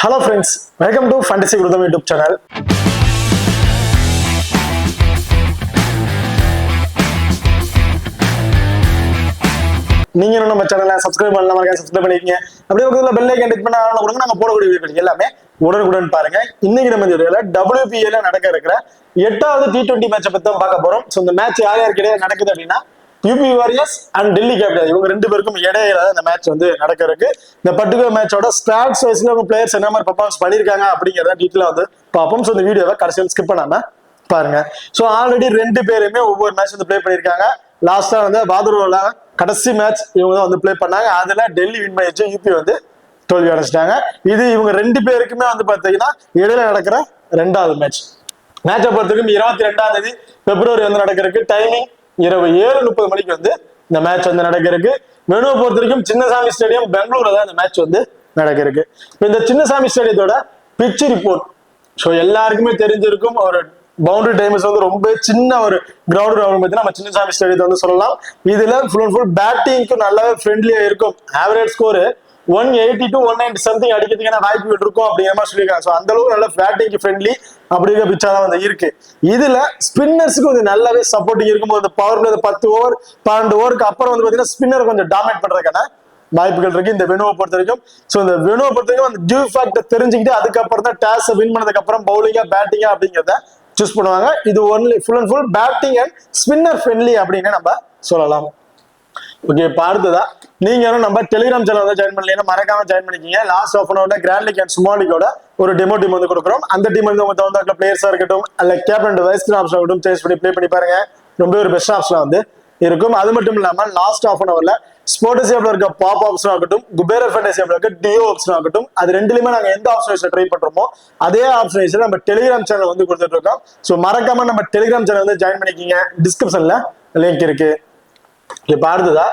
Hello friends, welcome to Fantasy Grudam YouTube channel. நீங்க நம்ம சேனலை சப்ஸ்கிரைப் பண்ணலாம், சப்ஸ்கிரைப் பண்ணிக்கங்க. அப்படியே பக்கத்துல பெல் ஐகான் கிளிக் பண்ணா கொடுங்க, நாங்க போடக்கூடிய வீடியோக்கள் எல்லாமே உடனுக்குடன் பாருங்க. இன்னைக்கு நம்ம இந்த வீடியோல WPL நடக்க இருக்கிற 8வது T20 மேட்சை பத்தி தான் பார்க்க போறோம். சோ இந்த மேட்ச் யார் யாருக்கிடையே நடக்குது அப்படின்னா UP Warriors and Delhi Capitals இவங்க ரெண்டு பேருக்கும் இடையில இந்த மேட்ச் வந்து நடக்க இருக்கு. இந்த பர்டிகுலர் மேட்சோட ஸ்டாட்ஸ் வைஸ்ல பிளேயர்ஸ் என்ன மாதிரி பெர்ஃபார்மன்ஸ் பண்ணிருக்காங்க அப்படிங்கறத டீட்டெயிலா வந்து பார்ப்போம். சோ இந்த வீடியோவை கடைசியில் ஸ்கிப் பண்ணாம பாருங்க. சோ ஆல்ரெடி ரெண்டு பேருமே ஒவ்வொரு மேட்ச் வந்து பிளே பண்ணிருக்காங்க. லாஸ்டா வந்து பாத்ரூம்ல கடைசி மேட்ச் இவங்க தான் வந்து பிளே பண்ணாங்க. அதுல டெல்லி வின் பண்ணிச்சு, யூபி வந்து தோல்வி அடைச்சிட்டாங்க. இது இவங்க ரெண்டு பேருக்குமே வந்து பாத்தீங்கன்னா இடையில நடக்கிற ரெண்டாவது மேட்ச். மேட்சை பொறுத்தவரைக்கும் 22ஆம் தேதி பிப்ரவரி வந்து நடக்கிறதுக்கு டைமிங் இரவு 7:30 மணிக்கு வந்து இந்த மேட்ச் வந்து நடக்கிறதுக்கு. மெனுவை பொறுத்த வரைக்கும் சின்னசாமி ஸ்டேடியம் பெங்களூர்ல தான் இந்த மேட்ச் வந்து நடக்கிறதுக்கு. இந்த சின்னசாமி ஸ்டேடியத்தோட பிட்ச் ரிப்போர்ட் ஸோ எல்லாருக்குமே தெரிஞ்சிருக்கும். ஒரு பவுண்டரி டைம்ஸ் வந்து ரொம்ப சின்ன ஒரு கிரவுண்ட் பத்தி நம்ம சின்னசாமி ஸ்டேடியத்தை வந்து சொல்லலாம். இதுல ஃபுல் அண்ட் ஃபுல் பேட்டிங்க்கு நல்லாவே ஃப்ரெண்ட்லியா இருக்கும். ஆவரேஜ் ஸ்கோர் 180 to 190 சம்திங் அடிக்கிறதுக்கான வாய்ப்புகள் இருக்கும் அப்படிங்கிற மாதிரி சொல்லியிருக்காங்க. ஸோ அந்த அளவுக்கு நல்ல பேட்டிங் ஃப்ரெண்ட்லி அப்படிங்கிற பிச்சா தான் வந்து இருக்கு. இதுல ஸ்பின்னர்ஸுக்கு கொஞ்சம் நல்லாவே சப்போர்ட்டிங் இருக்கும்போது பவர் பிளே 10 ஓவர் 12 ஓவருக்கு அப்புறம் வந்து பாத்தீங்கன்னா ஸ்பின்னர் கொஞ்சம் டாமினேட் பண்றதுக்கான வாய்ப்புகள் இருக்கு இந்த வெனுவை பொறுத்த வரைக்கும். ஸோ இந்த வெனுவை பொறுத்த வரைக்கும் அந்த டியூ ஃபேக்டர் தெரிஞ்சுக்கிட்டு அதுக்கப்புறம் தான் டாஸ் வின் பண்ணதுக்கு அப்புறம் பவுலிங்கா பேட்டிங்கா அப்படிங்கிறத சூஸ் பண்ணுவாங்க. இது only full and full batting and spinner friendly அப்படின்னு நம்ம சொல்லலாம். ஓகே, இப்போ அடுத்ததா நீங்க நம்ம டெலிகிராம் சேனல் வந்து ஜாயின் பண்ணலாம், மறக்காம ஜாயின் பண்ணிக்கிங்க. லாஸ்ட் ஆஃப் அன் ஹவர்ல கிராண்ட் லீக் அண்ட் ஸ்மால் லீக்கோட ஒரு டெமோ டீம் வந்து கொடுக்குறோம். அந்த டீம் வந்து உங்க தகுந்த பிளேயர்ஸா இருக்கட்டும் அல்ல கேப்டன் வைஸ் ஆப்ஷன் ஆகட்டும் சேஸ் பண்ணி ப்ளே பண்ணி பாருங்க. ரொம்ப ஒரு பெஸ்ட் ஆப்ஷன் வந்து இருக்கும். அது மட்டும் இல்லாம லாஸ்ட் ஆஃப் அன் ஹவர்ல ஸ்போர்ட்ஸ் ஆப்ல இருக்க பாப் ஆப்ஷன் ஆகட்டும் குபேரர் ஃபேண்டசி ஆப்ல இருக்க டியோ ஆப்ஷன் ஆகட்டும் அது ரெண்டுலயுமே நாங்க எந்த ஆப்ஷன் ட்ரை பண்றோமோ அதே ஆப்ஷன் நம்ம டெலிகிராம் சேனல் வந்து கொடுத்துட்டு இருக்கோம். ஸோ மறக்காம நம்ம டெலிகிராம் சேனல் வந்து ஜாயின் பண்ணிக்கிங்க. டிஸ்கிரிப்ஷன்ல லிங்க் இருக்கு. இப்போ அடுத்ததா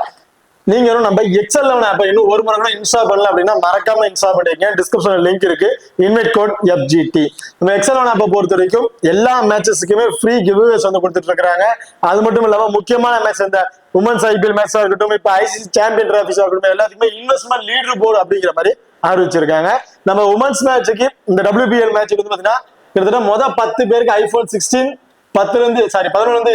நீங்க நம்ம XL11 ஆப் இன்னும் ஒரு முறை கூட இன்ஸ்டால் பண்ணல அப்படின்னா மறக்காம இன்ஸ்டால் பண்ணிக்கங்க. டிஸ்கிரிப்ஷன்ல லிங்க் இருக்கு. Invite code FGT. நம்ம XL11 ஆப்பை பொறுத்த வரைக்கும் எல்லா மேட்சஸ்க்குமே ஃப்ரீ கிவ்அவேஸ் வந்து கொடுத்துட்டு இருக்காங்க. அது மட்டும் இல்லாம முக்கியமான மேட்ச் இந்த உமன்ஸ் IPL மேட்சா இருக்கட்டும், இப்ப ICC சாம்பியன் டிராஃபிஸா இருக்கட்டும் எல்லாத்துக்குமே இன்வெஸ்ட்மெண்ட் லீடர் போர்டு அப்படிங்கிற மாதிரி அறிவிச்சிருக்காங்க. நம்ம உமன்ஸ் மேட்சுக்கு இந்த WPL மேட்சுக்கு வந்து பாத்தீங்கன்னா கிட்டத்தட்ட மொதல் 10 பேருக்கு iPhone 16 11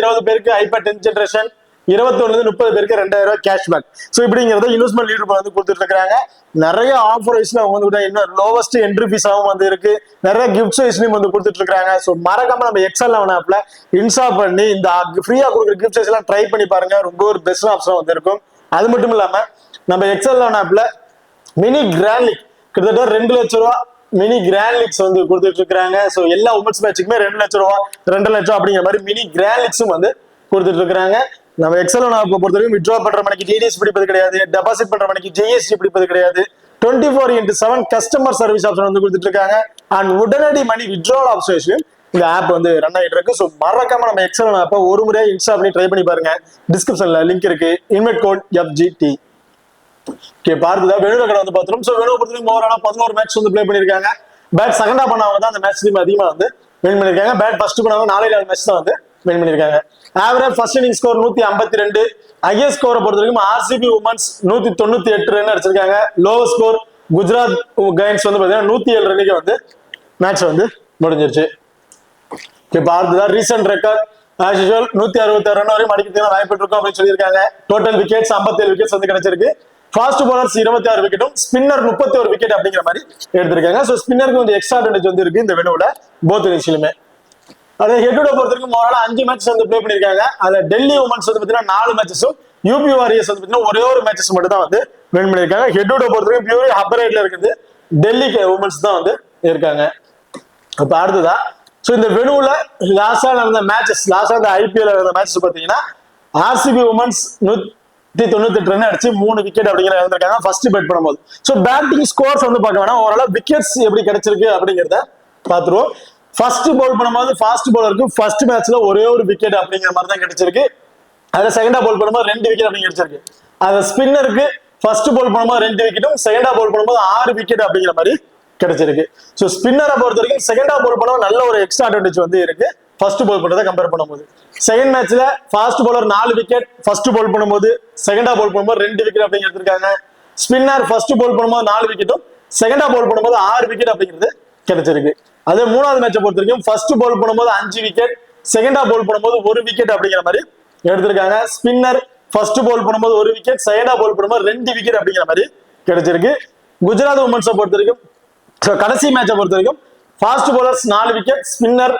20 பேருக்கு iPad 10th ஜெனரேஷன் 21 30 பேருக்கு 2000 கேஷ்பேக். ஸோ இப்படிங்கிறத இன்வெஸ்ட்மெண்ட் லீடர் வந்து கொடுத்துட்டு இருக்காங்க. நிறைய ஆஃபர் வைஸ்ல அவங்க வந்து இன்னும் லோவஸ்ட் என்ட்ரி ஃபீஸாகவும் வந்து இருக்கு. நிறைய கிஃப்ட்ஸ் வைஸ்லயும் வந்து கொடுத்துட்டு இருக்காங்க. ஸோ மறக்காம நம்ம XL11 ஆப்ல இன்ஸ்டால் பண்ணி இந்த ஃப்ரீயா கொடுக்குற கிஃப்ட்ஸ் வைஸ் எல்லாம் ட்ரை பண்ணி பாருங்க. ரொம்ப ஒரு பெஸ்ட் ஆப்ஷன் வந்து இருக்கும். அது மட்டும் இல்லாம நம்ம XL11 ஆப்ல மினி கிராண்ட் லீக் கிட்டத்தட்ட 2 லட்சம் ரூபா மினி கிராண்ட் லீக்ஸ் வந்து கொடுத்துட்டு இருக்காங்க. ஸோ எல்லா உமன்ஸ் மேட்சுக்குமே 2 லட்சம் ரூபா 2 லட்சம் அப்படிங்கிற மாதிரி மினி கிராண்ட் லீக்ஸும் வந்து கொடுத்துட்டு இருக்காங்க. நம்ம XL11 ஆப்பை பொறுத்த வரைக்கும் வித்ட்ரா பண்ற மணிக்கு TDS பிடிப்பது கிடையாது, டெபாசிட் பண்ற மணிக்கு GST பிடிப்பது கிடையாது. 24/7 கஸ்டமர் சர்வீஸ் ஆப்ஷன் வந்து கொடுத்துட்டு இருக்காங்க. அண்ட் உடனடி மணி வித்ட்ராவல் ஆப்ஷன் இந்த ஆப் வந்து ரன் ஆகிட்டு இருக்கு. ஸோ மறக்காம நம்ம XL11 ஆப்பை ஒரு முறையா இன்ஸ்டால் பண்ணி ட்ரை பண்ணி பாருங்க. டிஸ்கிரிப்ஷன்ல லிங்க் இருக்கு. Invite code FGT. ஓகே, பார்த்தா வேணுவ கடை வந்து பார்த்துரும். ஸோ வேணுவ பொறுத்தவரைக்கும் ஓவராலா 11 மேட்ச் வந்து பிளே பண்ணிருக்காங்க. பேட் செகண்டா பண்ணவங்க தான் அந்த மேட்ச் அதிகமா வந்து வின் பண்ணிருக்காங்க. பேட் ஃபர்ஸ்ட் பண்ணவங்க 4 மேட்ச் தான் வந்து வின் பண்ணிருக்காங்க. Average first inning score 152. Highest ஸ்கோரை பொறுத்த வரைக்கும் RCB உமன்ஸ் 198 ரன் அடிச்சிருக்காங்க. லோவஸ்ட் ஸ்கோர் குஜராத் கைன்ஸ் வந்து பாத்தீங்கன்னா 107 ரன்னுக்கு வந்து மேட்ச் வந்து முடிஞ்சிருச்சு. இப்ப அடுத்ததான் recent record as usual 166 run வரையும் அடிக்கிறதுக்கு வாய்ப்பு இருக்கும் அப்படின்னு சொல்லியிருக்காங்க. டோட்டல் விக்கெட்ஸ் 57 விக்கெட்ஸ் வந்து கிடைச்சிருக்கு. ஃபாஸ்ட் பவுலர்ஸ் 26 விக்கெட்டும் ஸ்பின்னர் 31 விக்கெட் அப்படிங்கிற மாதிரி எடுத்திருக்காங்க. ஸோ ஸ்பின்னருக்கு வந்து எக்ஸ்ட்ரா அட்வான்டேஜ் வந்து இருக்கு இந்த வெனுவோட போத் இன்னிங்ஸ்லயுமே. அதே ஹெட்டோட பொறுத்த வரைக்கும் ஓவரால் 5 மேட்சஸ் வந்து பிளே பண்ணிருக்காங்க. அதுல டெல்லி உமன்ஸ் வந்து பாத்தீங்கன்னா 4 மேட்சஸும் யூபி வாரியர்ஸ் வந்து பாத்தீங்கன்னா ஒரே ஒரு மேட்சஸ் மட்டும் தான் வந்து வின் பண்ணிருக்காங்க. ஹெட்டோட பொறுத்த வரைக்கும் பியூரி அப்பர் ரைட்ல இருக்குது டெல்லி உமன்ஸ் தான் வந்து இருக்காங்க. இப்ப அடுத்ததா சோ இந்த வெனுவுல லாஸ்டா நடந்த மேட்சஸ் லாஸ்டா இந்த IPL நடந்த மேட்சஸ் பாத்தீங்கன்னா RCB உமன்ஸ் 198 ரன் அடிச்சு 3 விக்கெட் அப்படிங்கிற இருந்திருக்காங்க ஃபர்ஸ்ட் பேட் பண்ணும்போது. சோ பேட்டிங் ஸ்கோர்ஸ் வந்து பார்க்க வேணாம், ஓவரால் விக்கெட்ஸ் எப்படி கிடைச்சிருக்கு அப்படிங்கிறத பாத்துருவோம். ஃபர்ஸ்ட் பவுல் பண்ணும்போது ஃபாஸ்ட் பவுலருக்கு ஃபர்ஸ்ட் மேட்ச்ல ஒரே ஒரு விக்கெட் அப்படிங்கிற மாதிரி தான் கிடைச்சிருக்கு. அதுல செகண்டா பவுல் பண்ணும்போது 2 விக்கெட் அப்படிங்க கிடைச்சிருக்கு. அது ஸ்பின்னருக்கு ஃபர்ஸ்ட் பவுல் பண்ணும்போது 2 விக்கெட்டும் செகண்டா பவுல் பண்ணும்போது 6 விக்கெட் அப்படிங்கிற மாதிரி கிடைச்சிருக்கு. ஸோ ஸ்பின்னரை பொறுத்த வரைக்கும் செகண்டா பவுல் பண்ணும்போது நல்ல ஒரு எக்ஸ்ட்ரா அட்வான்டேஜ் வந்து இருக்கு ஃபர்ஸ்ட் பவுல் பண்றதை கம்பேர் பண்ணும்போது. செகண்ட் மேட்ச்ல fast bowler 4 wicket first Pavul பண்ணும்போது செகண்டா பவுல் பண்ணும்போது 2 விக்கெட் அப்படிங்க எடுத்திருக்காங்க. ஸ்பின்னர் ஃபர்ஸ்ட் பவுல் பண்ணும்போது 4 விக்கெட்டும் செகண்டா பவுல் பண்ணும்போது 6 விக்கெட் அப்படிங்கிறது கிடைச்சிருக்கு. அதே மூணாவது மேட்சை பொறுத்த வரைக்கும் ஃபர்ஸ்ட் பவுல் பண்ணும்போது 5 விக்கெட், செகண்டா பவுல் பண்ணும்போது 1 விக்கெட் அப்படிங்கிற மாதிரி எடுத்திருக்காங்க. ஸ்பின்னர் ஃபர்ஸ்ட் பவுல் பண்ணும்போது 1 விக்கெட், செகண்டா பவுல் பண்ணும்போது 2 விக்கெட் அப்படிங்கிற மாதிரி கிடைச்சிருக்கு. குஜராத் உமன்ஸை பொறுத்த வரைக்கும் கடைசி மேட்சை பொறுத்த வரைக்கும் fast bowlers 4 wicket, spinner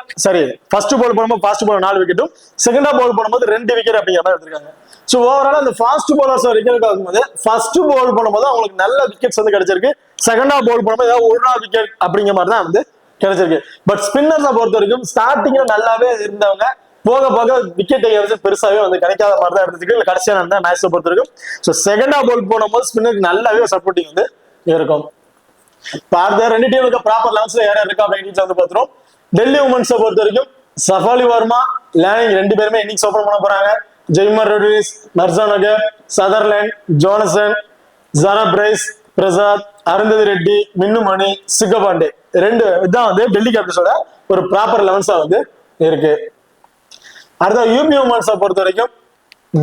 first Pavul பண்ணும்போது ஃபாஸ்ட் பவுலர் 4 விக்கெட்டும், செகண்டா பவுல் பண்ணும்போது 2 விக்கெட் அப்படிங்கிற மாதிரி எடுத்திருக்காங்க. ஸோ ஓவரால் அந்த ஃபாஸ்ட் பவுலர்ஸ் விக்கெட் ஆகும்போது ஃபர்ஸ்ட் பவுல் பண்ணும்போது அவங்களுக்கு நல்ல விக்கெட்ஸ் வந்து கிடைச்சிருக்கு. செகண்டா பவுல் பண்ணும்போது ஏதாவது 1 நாள் விக்கெட் அப்படிங்கிற மாதிரி தான் வந்து கிடைச்சிருக்கு. பட் ஸ்பின்னர்ஸை பொறுத்த வரைக்கும் ஸ்டார்டிங்ல நல்லாவே இருந்தவங்க போக போக விக்கெட் பெருசாவே வந்து கிடைக்காத மாதிரி தான் இருந்துச்சு. இல்லை கடைசியா நடந்த மேட்சை பொறுத்த வரைக்கும் ஸோ செகண்டா பவுல் போடும்போது ஸ்பின்னருக்கு நல்லாவே சப்போர்ட்டிங் வந்து இருக்கும். பார்த்த ரெண்டு டீமுக்கு ப்ராப்பர் லெவல்ஸ்ல யார் இருக்கா அப்படின்னு வந்து பார்த்துரும். டெல்லி உமன்ஸை பொறுத்த வரைக்கும் சஃபாலி வர்மா, லேனிங் 2 பேருமே இன்னிங்ஸ் ஓபன் பண்ண போறாங்க. ஜெய்மர் Rodrigues, மர்சானகர், Sutherland, ஜோனசன், ஜாரா price, Prasad, Arundhati Reddy, Minnumani, சிக்கபாண்டே 2 இதான் வந்து டெல்லி கேபிட்டல்ஸோட ஒரு ப்ராப்பர் லெவல்ஸா வந்து இருக்கு. அடுத்த யூபி உமன்ஸை பொறுத்த வரைக்கும்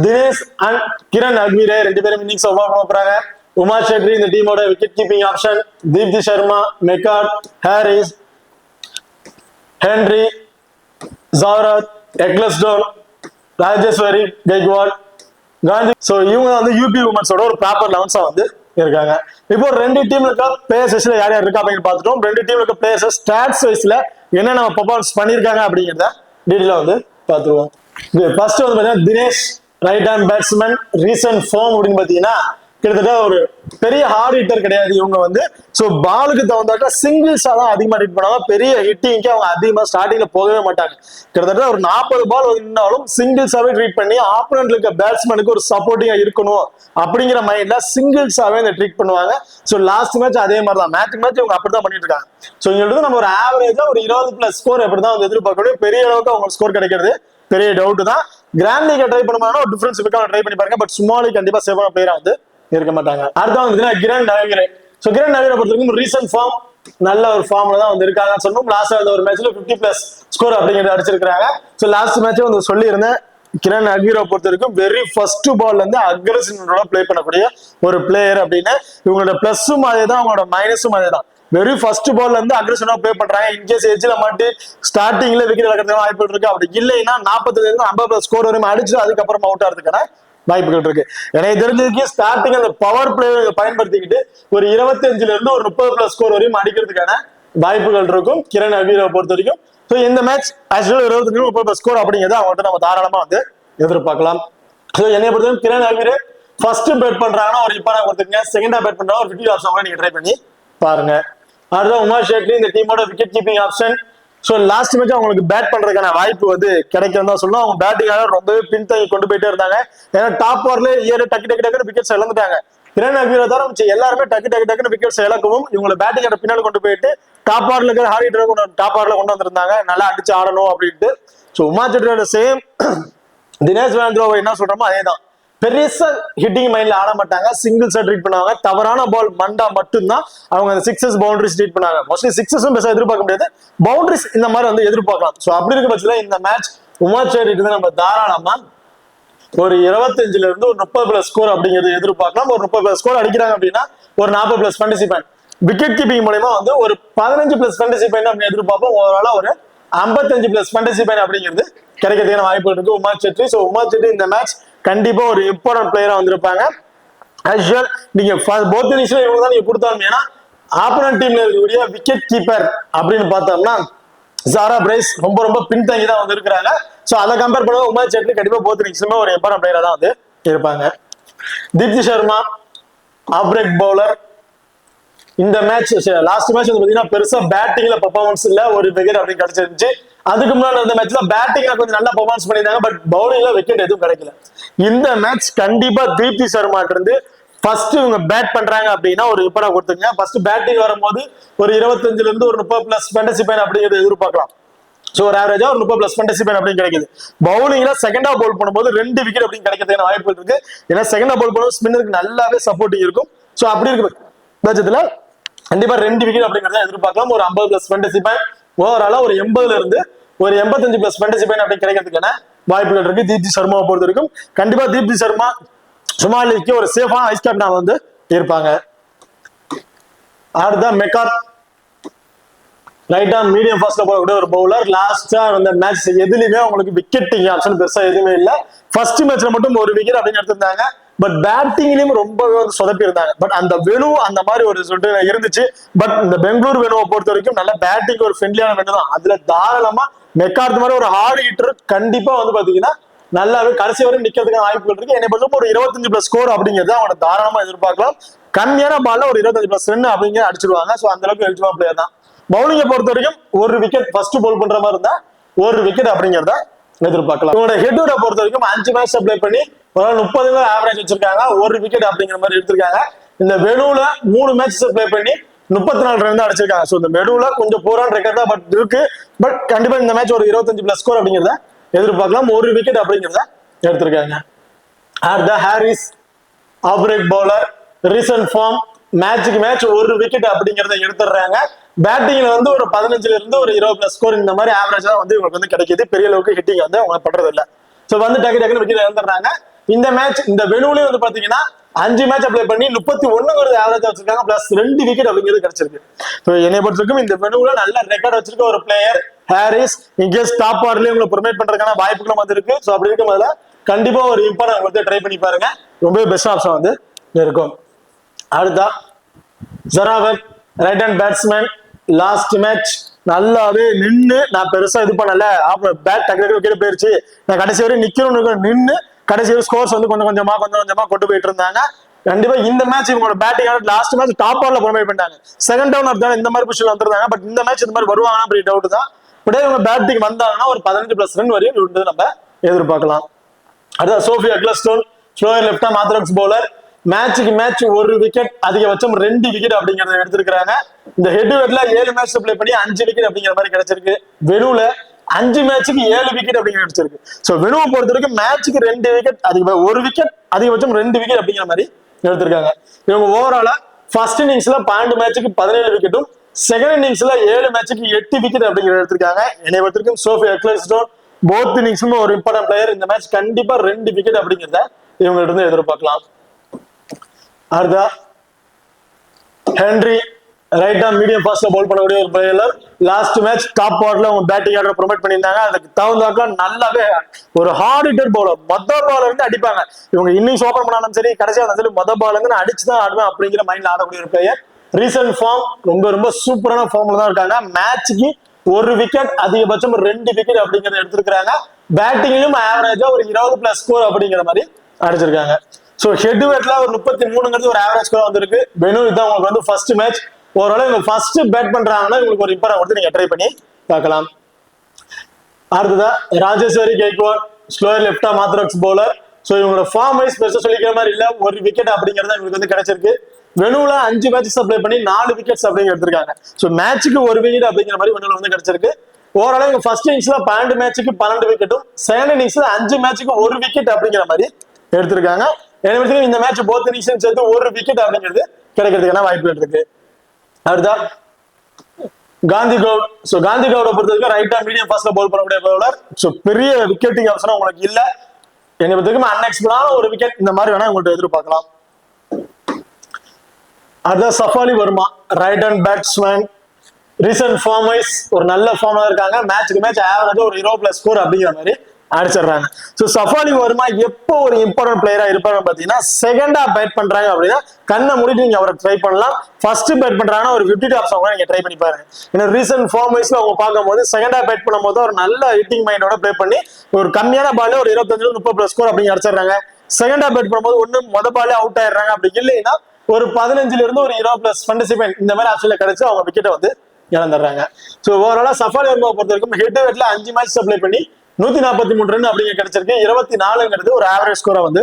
தினேஷ் அண்ட் கிரண் அக்வீரே 2 பேரும் இன்னிங்ஸ் ஓபன் பண்ண போறாங்க. உமா ஷெட்ரி இந்த டீமோட wicket keeping option. Deepti Sharma, McGrath, Harris, Henry, Sehrawat, Ecclestone, Rajeshwari, Gayakwad, Gandhi. So இவங்க வந்து யூபி உமன்ஸோட ஒரு ப்ராப்பர் லெவன்ஸா வந்து இருக்காங்க. இப்போ 2 டீம்ல இருக்க பிளேயர்ஸ்ல யார் யார் இருக்கா அப்படின்னு பார்த்துட்டோம். 2 டீம்ல இருக்க பிளேயர்ஸ் ஸ்டாட்ஸ் வைஸ்ல என்னென்ன பெர்ஃபார்மன்ஸ் பண்ணிருக்காங்க அப்படிங்கிறத டீடைலா வந்து பார்த்துருவோம். ஃபர்ஸ்ட் வந்து பாத்தீங்கன்னா Dinesh right hand batsman. Recent form அப்படின்னு பாத்தீங்கன்னா கிட்டத்தட்ட ஒரு பெரிய ஹார்ட் ஹிட்டர் கிடையாது இவங்க வந்து. ஸோ பாலுக்கு தகுந்தாக்க சிங்கிள்ஸா தான் அதிகமா ஹிட் பண்ணுவாங்க. பெரிய ஹிட்டிங்க்கு அவங்க அதிகமா ஸ்டார்டிங்ல போகவே மாட்டாங்க. கிட்டத்தட்ட ஒரு 40 பால் இருந்தாலும் சிங்கிள்ஸாவே ட்ரீட் பண்ணி ஆப்போனன்ட்ல இருக்க பேட்ஸ்மேனுக்கு ஒரு சப்போர்ட்டிங்கா இருக்கணும் அப்படிங்கிற மைண்ட்ல சிங்கிள்ஸாவே இந்த ட்ரீட் பண்ணுவாங்க. ஸோ லாஸ்ட் மேட்ச் அதே மாதிரி தான் மேட்ச் இவங்க அப்படிதான் பண்ணிட்டு இருக்காங்க. ஸோ இவங்களுக்கு நம்ம ஒரு ஆவரேஜா ஒரு 20+ ஸ்கோர் எப்படிதான் வந்து எதிர்பார்க்கணும். பெரிய அளவுக்கு அவங்க ஸ்கோர் கிடைக்கிறது பெரிய டவுட் தான். கிராண்ட் லீக் ட்ரை பண்ணுவாங்கன்னா ஒரு டிஃபரன்ஸ் ட்ரை பண்ணி பாருங்க. பட் ஸ்மால் லீக் கண்டிப்பா சேவான பிளேயரா வந்து இருக்க மாட்டாங்க. அடுத்த கிரண் நவீரே. ஸோ கிரண் நவீரை பொறுத்த வரைக்கும் ரீசன்ட் ஃபார்ம் நல்ல ஒரு ஃபார்ம்ல தான் வந்து இருக்காங்க சொன்னோம். லாஸ்ட் ஒரு மேட்ச்ல 50+ ஸ்கோர் அப்படிங்கிறது அடிச்சிருக்காங்க. ஸோ லாஸ்ட் மேட்சே வந்து சொல்லியிருந்தேன். கிரண் அக்வீரை பொறுத்த வரைக்கும் வெரி ஃபர்ஸ்ட் பால்ல இருந்து அக்ரெசிவ் பிளே பண்ணக்கூடிய ஒரு பிளேயர் அப்படின்னு. இவங்களோட பிளஸும் அதே தான், அவங்களோட மைனஸும் அதே தான். வெரி ஃபர்ஸ்ட் பால்ல இருந்து அக்ரெசிவா பிளே பண்றாங்க. இன்கேஸ் எஜ்ல மாட்டி ஸ்டார்டிங்ல விக்கெட் இழக்கிறதுக்கு வாய்ப்பு இருக்கு. அப்படி இல்லைன்னா 40 ஸ்கோர் வரையும் அடிச்சு அதுக்கப்புறம் அவுட் ஆகிறதுக்கான வாய்ப்புகள் இருக்கு. எனக்கு தெரிஞ்சதுக்கு ஸ்டார்டிங் அந்த பவர் பிளே பயன்படுத்திக்கிட்டு ஒரு 25 இருந்து ஒரு 30+ ஸ்கோர் வரையும் அடிக்கிறதுக்கான வாய்ப்புகள் இருக்கும் கிரண் அக்வீரை பொறுத்த வரைக்கும். ஸோ இந்த மேட்ச் ஆக்சுவலா 25 30+ ஸ்கோர் அப்படிங்கிறத அவங்கள்ட்ட நம்ம தாராளமா வந்து எதிர்பார்க்கலாம். ஸோ என்னை பொறுத்தவரைக்கும் கிரண் அக்வீரை ஃபர்ஸ்ட் பேட் பண்றாங்கன்னா ஒரு இப்போ நான் கொடுத்துருங்க, செகண்டா பேட் பண்றாங்க ஒரு 50 ஆப்ஷன் நீங்க ட்ரை பண்ணி பாருங்க. அடுத்த உமா ஷேட்லி இந்த டீமோட wicket keeping option. So last match அவங்களுக்கு பேட் பண்றதுக்கான வாய்ப்பு வந்து கிடைக்கும் தான் சொல்லணும். அவங்க பேட்டிங்காக ரொம்பவே பின்தங்கி கொண்டு போயிட்டே இருந்தாங்க. ஏன்னா டாப் ஓவர்ல டக்கு விக்கெட்ஸ் இழந்துட்டாங்க. கிரண் அக்வீரை தவிர மிச்சம் எல்லாருமே டக்குன்னு விக்கெட்ஸ் இழக்கவும் இவங்களை பேட்டிங் பின்னாடி கொண்டு போயிட்டு டாப் ஓவர்ல இருக்கிற ஹார்ட் ஹிட்டரை டாப் ஓவர்ல கொண்டு வந்திருந்தாங்க. நல்லா அடிச்சு ஆடணும் அப்படின்ட்டு. ஸோ உமா ஷெட்ரியோட சேம் தினேஷ் வேந்திரோவை என்ன சொல்றோமோ அதே தான். பெருசா ஹிட்டிங் மைண்ட்ல ஆட மாட்டாங்க. சிங்கிள்ஸா ட்ரீட் பண்ணுவாங்க. தவறான பால் மண்டா மட்டும்தான் அவங்க அந்த 6 பவுண்டரிஸ் ட்ரீட் பண்ணாங்க. மோஸ்ட்லி 6 பெருசா எதிர்பார்க்க முடியாது. பவுண்டரிஸ் இந்த மாதிரி வந்து எதிர்பார்க்கலாம். ஸோ அப்படி இருக்க பட்சத்துல இந்த மேட்ச் உமா ஷெட்ரி நம்ம தாராளமா ஒரு 25 இருந்து ஒரு 30+ ஸ்கோர் அப்படிங்கிறது எதிர்பார்க்கலாம். ஒரு 30+ ஸ்கோர் அடிக்கிறாங்க அப்படின்னா ஒரு 40+ ஃபேண்டசி பாயிண்ட் விக்கெட் கீப்பிங் மூலமா வந்து ஒரு 15+ ஃபேண்டசி பாயிண்ட் அப்படின்னு எதிர்பார்ப்போம். ஓவராலா ஒரு 55+ ஃபேண்டசி பாயிண்ட் அப்படிங்கிறது கிடைக்கிறதுக்கான வாய்ப்பு இருக்கு உமா ஷெட்ரி. ஸோ உமா ஷெட்ரி இந்த மேட்ச் கண்டிப்பா ஒரு இம்பார்ட்டன்ட் பிளேயரா வந்திருப்பாங்க. ஆக்சுவல் நீங்க போத் இன்னிங்ஸ்ல இவங்க தான் நீங்க கொடுத்தாலும், ஏன்னா ஆப்போனன்ட் டீம்ல இருக்கக்கூடிய விக்கெட் கீப்பர் அப்படின்னு பார்த்தோம்னா ஜாரா பிரைஸ் ரொம்ப பின்தங்கி தான் வந்து இருக்கிறாங்க. ஸோ அதை கம்பேர் பண்ணும்போது உமா ஷெட்ரி கண்டிப்பா போத் இன்னிங்ஸ்லுமே ஒரு இம்பார்ட்டன்ட் பிளேயரா தான் வந்து இருப்பாங்க. Deepti Sharma off break bowler. இந்த மேட்ச் லாஸ்ட் மேட்ச் வந்து பாத்தீங்கன்னா பெருசா பேட்டிங்ல பெர்ஃபார்மன்ஸ் இல்ல, ஒரு விக்கெட் அப்படின்னு கிடைச்சிருந்துச்சு. அதுக்கு முன்னாடி இந்த மேட்ச்ல பேட்டிங்ல கொஞ்சம் நல்லா பெர்ஃபார்மன்ஸ் பண்ணியிருந்தாங்க. பட் பவுலிங்ல விக்கெட் எதுவும் கிடைக்கல. இந்த மேட்ச் கண்டிப்பா தீப்தி சர்மாட்ட இருந்து ஃபர்ஸ்ட் இவங்க பேட் பண்றாங்க அப்படின்னா ஒரு இப்படா கொடுத்துங்க. ஃபர்ஸ்ட் பேட்டிங் வரும்போது ஒரு 25 இருந்து ஒரு 30+ ஃபேண்டசி பாயிண்ட் அப்படிங்கிறது எதிர்பார்க்கலாம். ஸோ ஒரு ஆவரேஜா ஒரு 30+ ஃபேண்டசி பாயிண்ட் அப்படின்னு கிடைக்குது. பவுலிங்ல செகண்டா பவுல் பண்ணும்போது 2 விக்கெட் அப்படின்னு கிடைக்கிறதுக்கான வாய்ப்புகள் இருக்கு. ஏன்னா செகண்டா பவுல் பண்ணும்போது ஸ்பின்னருக்கு நல்லாவே சப்போர்ட்டிங் இருக்கும். ஸோ அப்படி இருக்கு பட்சத்துல கண்டிப்பா 2 விக்கெட் அப்படிங்கறத எதிர்பார்க்கலாம். ஒரு 50+ ஃபேண்டசி பாயிண்ட் ஓவராலா ஒரு 80 இருந்து ஒரு 85+ ஃபேண்டசி பாயிண்ட் அப்படி கிடைக்கிறதுக்கான வாய்ப்புகள் இருக்கு தீப்தி சர்மாவை பொறுத்த வரைக்கும். கண்டிப்பா தீப்தி சர்மா சுமாலிக்கு ஒரு சேஃபான ஐஸ் கேப்டனா வந்து இருப்பாங்க. அடுத்த மெக்கார் ரைட் ஆன் மீடியம் ஃபாஸ்ட்ல போகக்கூடிய ஒரு பவுலர். லாஸ்டா அந்த மேட்ச் எதுலயுமே உங்களுக்கு விக்கெட்டிங் ஆப்ஷன் பெருசா எதுவுமே இல்ல. ஃபர்ஸ்ட் மேட்ச்ல மட்டும் ஒரு விக்கெட் அப்படின்னு எடுத்திருந்தாங்க. பட் பேட்டிங்லயும் ரொம்பவே வந்து சொதப்பி இருந்தாங்க. பட் அந்த வெனு அந்த மாதிரி ஒரு சொல்லிட்டு இருந்துச்சு. பட் இந்த பெங்களூர் வெனுவை பொறுத்த வரைக்கும் நல்ல பேட்டிங் ஒரு ஃப்ரெண்ட்லியான வெனு தான். அதுல தாராளமா மெக்கார்த் மாதிரி ஒரு ஹார்ட் ஹிட்டர் கண்டிப்பா வந்து பாத்தீங்கன்னா நல்லாவே கடைசி வரைக்கும் நிக்கிறதுக்கான வாய்ப்புகள் இருக்கு. என்னை பொறுத்த ஒரு 25+ ஸ்கோர் அப்படிங்கிறது அவனை தாராளமா எதிர்பார்க்கலாம். கம்மியான பால்ல ஒரு 25+ ரன் அப்படிங்கிற அடிச்சிருவாங்க. சோ அந்த அளவுக்கு எலிஜிபிள் பிளேயர் தான். பவுலிங்கை பொறுத்த வரைக்கும் ஒரு விக்கெட் ஃபர்ஸ்ட் போல் பண்ற மாதிரி இருந்தா ஒரு விக்கெட் அப்படிங்கிறத எதிர்பார்க்கலாம். இவங்களோட ஹெட்வரை பொறுத்த வரைக்கும் 5 மேட்ச் அப்ளை பண்ணி ஒரு 30 ஆவரேஜ் வச்சிருக்காங்க. ஒரு விக்கெட் அப்படிங்கிற மாதிரி எடுத்திருக்காங்க. இந்த வெனுல 3 மேட்ச் அப்ளை பண்ணி 34 ரன் தான் அடிச்சிருக்காங்க. சோ இந்த வெனுல கொஞ்சம் போரான ரெக்கார்ட் தான் பட் இருக்கு. பட் கண்டிப்பா இந்த மேட்ச் ஒரு 25+ ஸ்கோர் அப்படிங்கிறத எதிர்பார்க்கலாம். ஒரு விக்கெட் அப்படிங்கிறத எடுத்திருக்காங்க. Harris off break bowler, recent form, மேட்சுக்கு மேட்ச் ஒரு விக்கெட் அப்படிங்கறத எடுத்துடுறாங்க. பேட்டிங்ல வந்து ஒரு 15ல இருந்து ஒரு 20+ ஸ்கோர் இந்த மாதிரி ஆவரேஜ் தான் வந்து இவங்களுக்கு வந்து கிடைக்குது. பெரிய அளவுக்கு ஹிட்டிங் வந்து அவங்க பண்றது இல்ல. சோ வந்து டக்குனு விக்கெட் இழந்துடுறாங்க. இந்த மேட்ச் இந்த வெனுலயும் வந்து பாத்தீங்கன்னா 5 மேட்ச் அப்ளை பண்ணி 31 ஆவரேஜ் வச்சிருக்காங்க. பிளஸ் 2 விக்கெட் அப்படிங்கிறது கிடைச்சிருக்கு. ஸோ என்னை பொறுத்தவரைக்கும் இந்த வெனுல நல்ல ரெக்கார்ட் வச்சிருக்க ஒரு பிளேயர் ஹாரிஸ். இன்கேஸ் டாப் ஆர்லயே உங்களை ப்ரொமோட் பண்றதுக்கான வாய்ப்புகளும் வந்து இருக்கு. ஸோ அப்படி இருக்கும் போதுல கண்டிப்பா ஒரு இம்பார்ட்டன் வந்து ட்ரை பண்ணி பாருங்க. ரொம்பவே பெஸ்ட் ஆப்ஷன் வந்து இருக்கும். அடுத்தா Sehrawat right hand batsman. Last match நல்லாவே நின்று நான் பெருசா இது பண்ணல. பேட் டக்கு விக்கெட் போயிருச்சு, நான் கடைசி வரை நிக்கணும்னு நின்று கடைசி வரை ஸ்கோர்ஸ் வந்து கொஞ்சம் கொஞ்சமா கொண்டு போயிட்டு இருந்தாங்க. கண்டிப்பா இந்த மேட்ச் இவங்களோட பேட்டிங் லாஸ்ட் மேட்ச் டாப் ஆர்ல ப்ரொமோட் பண்ணிட்டாங்க. செகண்ட் டவுன் இருந்தாலும் இந்த மாதிரி பொசிஷன் வந்துருந்தாங்க. பட் இந்த மேட்ச் இந்த மாதிரி வருவாங்க அப்படி டவுட் தான். பட் இவங்க பேட்டிங் வந்தாங்கன்னா ஒரு 15+ ரன் வரையும் நம்ம எதிர்பார்க்கலாம். அதான் Sophia Ecclestone slower left arm orthodox bowler. மேட்சுக்கு மேட்ச் ஒரு விக்கெட், அதிகபட்சம் 2 விக்கெட் அப்படிங்கறத எடுத்திருக்காங்க. இந்த ஹெட்வெட்ல 7 மேட்ச் பிளே பண்ணி 5 விக்கெட் அப்படிங்கிற மாதிரி கிடைச்சிருக்கு. வெனுல 5 மேட்சுக்கு 7 விக்கெட் அப்படிங்கிற கிடைச்சிருக்கு. சோ வெனுவை பொறுத்த வரைக்கும் மேட்சுக்கு 2 விக்கெட், ஒரு விக்கெட், அதிகபட்சம் 2 விக்கெட் அப்படிங்கிற மாதிரி எடுத்திருக்காங்க. இவங்க ஓவராலா ஃபர்ஸ்ட் இன்னிங்ஸ்ல 12 மேட்சுக்கு 17 விக்கெட்டும், செகண்ட் இன்னிங்ஸ்ல 7 மேட்சுக்கு 8 விக்கெட் அப்படிங்கிற எடுத்திருக்காங்க. என்னை பொறுத்த வரைக்கும் சோஃபியா எக்லஸ்டோன் போத் இன்னிங்ஸ்ல ஒரு இம்பார்ட்டன்ட் பிளேயர். இந்த மேட்ச் கண்டிப்பா 2 விக்கெட் அப்படிங்கிறத இவங்கள்ட்ட இருந்து எதிர்பார்க்கலாம். அடுத்தா ஹென்ரி ரைட் ஆர்ம் மீடியம் ஃபாஸ்ட்ல பவுல் பண்ணக்கூடிய ஒரு பிளேயர். லாஸ்ட் மேட்ச் டாப் ஆர்டர்ல அவங்க பேட்டிங் ஆர்டர் ப்ரொமோட் பண்ணியிருந்தாங்க. அதுக்கு தகுந்தாக்க நல்லாவே ஒரு ஹார்ட் ஹிட்டர் பவுலர். மொத பால் இருந்து அடிப்பாங்க. இவங்க இன்னிங்ஸ் ஓபன் பண்ணாலும் சரி, கடைசியா இருந்தாலும் சரி, மொத பால் இருந்து நான் அடிச்சுதான் ஆடுவேன் அப்படிங்கிற மைண்ட்ல ஆடக்கூடிய ஒரு பிளேயர். ரீசன்ட் ஃபார்ம் ரொம்ப சூப்பரான ஃபார்ம்ல தான் இருக்காங்க. மேட்சுக்கு ஒரு விக்கெட், அதிகபட்சம் 2 விக்கெட் அப்படிங்கறத எடுத்திருக்காங்க. பேட்டிங்லயும் ஆவரேஜா ஒரு 20+ ஸ்கோர் அப்படிங்கிற மாதிரி அடிச்சிருக்காங்க. சோ ஹெட்வெட்ல ஒரு 33 ஒரு ஆவரேஜ் ஸ்கோர் வந்திருக்கு. வெனு இதான் உங்களுக்கு வந்து ஃபர்ஸ்ட் மேட்ச். ஓரளவு இவங்க ஃபர்ஸ்ட் பேட் பண்றாங்கன்னா இவங்களுக்கு ஒரு இம்பார்ட்டன் கொடுத்து நீங்க ட்ரை பண்ணி பார்க்கலாம். அடுத்ததா Rajeshwari Gayakwad slower left arm orthodox bowler. So இவங்களோட ஃபார்ம் வைஸ் பெருசா சொல்லிக்கிற மாதிரி இல்ல. ஒரு விக்கெட் அப்படிங்கறத இவங்களுக்கு வந்து கிடைச்சிருக்கு. வெனுல 5 மேட்சஸ் அப்ளை பண்ணி 4 விக்கெட்ஸ் அப்படிங்க எடுத்திருக்காங்க. சோ மேட்சுக்கு ஒரு விக்கெட் அப்படிங்கிற மாதிரி வெனுல வந்து கிடைச்சிருக்கு. ஓரளவு இவங்க ஃபர்ஸ்ட் இன்னிங்ஸ்ல 12 மேட்சுக்கு 12 விக்கெட்டும், செகண்ட் இன்னிங்ஸ்ல 5 மேட்சுக்கு ஒரு விக்கெட் அப்படிங்கிற மாதிரி எடுத்திருக்காங்க. இந்த மேட்ச் போத் இன்னிங்ஸ் சேர்த்து ஒரு விக்கெட் அப்படிங்கிறது கிடைக்கிறதுக்கான வாய்ப்புகள் இருக்கு. அடுத்தா காந்தி கவுட். சோ காந்தி கவுட பொறுத்த வரைக்கும் ரைட் ஆர்ம் மீடியம் ஃபாஸ்ட்ல பவுல் பண்ணக்கூடிய பவுலர். சோ பெரிய விக்கெட்டிங் ஆப்ஷன் உங்களுக்கு இல்ல. என்னை பொறுத்த வரைக்கும் அன்எக்ஸ்பெக்டடான ஒரு விக்கெட் இந்த மாதிரி வேணா உங்கள்ட்ட எதிர்பார்க்கலாம். அடுத்த Shafali Verma right hand batsman. Recent form wise ஒரு நல்ல ஃபார்ம்ல இருக்காங்க. மேட்சுக்கு மேட்ச் ஆவரேஜா ஒரு 20+ ஸ்கோர் அப்படிங்கிற மாதிரி அடிச்சிடுறாங்க. சோ சஃபாலி வர்மா எப்போ ஒரு இம்பார்ட்டன்ட் பிளேயரா இருப்பாங்க பாத்தீங்கன்னா, செகண்டா பேட் பண்றாங்க அப்படின்னா கண்ணை மூடிட்டு நீங்க அவரை ட்ரை பண்ணலாம். ஃபர்ஸ்ட் பேட் பண்றாங்கன்னா ஒரு 50 டாப்ஸ் அவங்க நீங்க ட்ரை பண்ணி பாருங்க. ஏன்னா ரீசன்ட் ஃபார்ம் வைஸ்ல அவங்க பார்க்கும்போது செகண்டா பேட் பண்ணும்போது ஒரு நல்ல ஹிட்டிங் மைண்டோட பிளே பண்ணி ஒரு கம்மியான பால்ல ஒரு 25-30+ ஸ்கோர் அப்படி அடிச்சிடுறாங்க. செகண்டா பேட் பண்ணும்போது ஒண்ணு மொத பாலே அவுட் ஆயிடுறாங்க. அப்படி இல்லைன்னா ஒரு 15ல இருந்து ஒரு 20+ ஃபேண்டசி பாயிண்ட் இந்த மாதிரி ஆப்ஷன்ல கிடைச்சு அவங்க விக்கெட்டை வந்து இழந்துடுறாங்க. சோ ஓவராலா சஃபாலி வர்மாவை பொறுத்த வரைக்கும் ஹெட்வெட்ல 5 மேட்ச் அப்ளை பண்ணி 143 ரன் அப்படிங்க கிடைச்சிருக்கு. 24ங்கிறது ஒரு ஆவரேஜ் ஸ்கோரா வந்து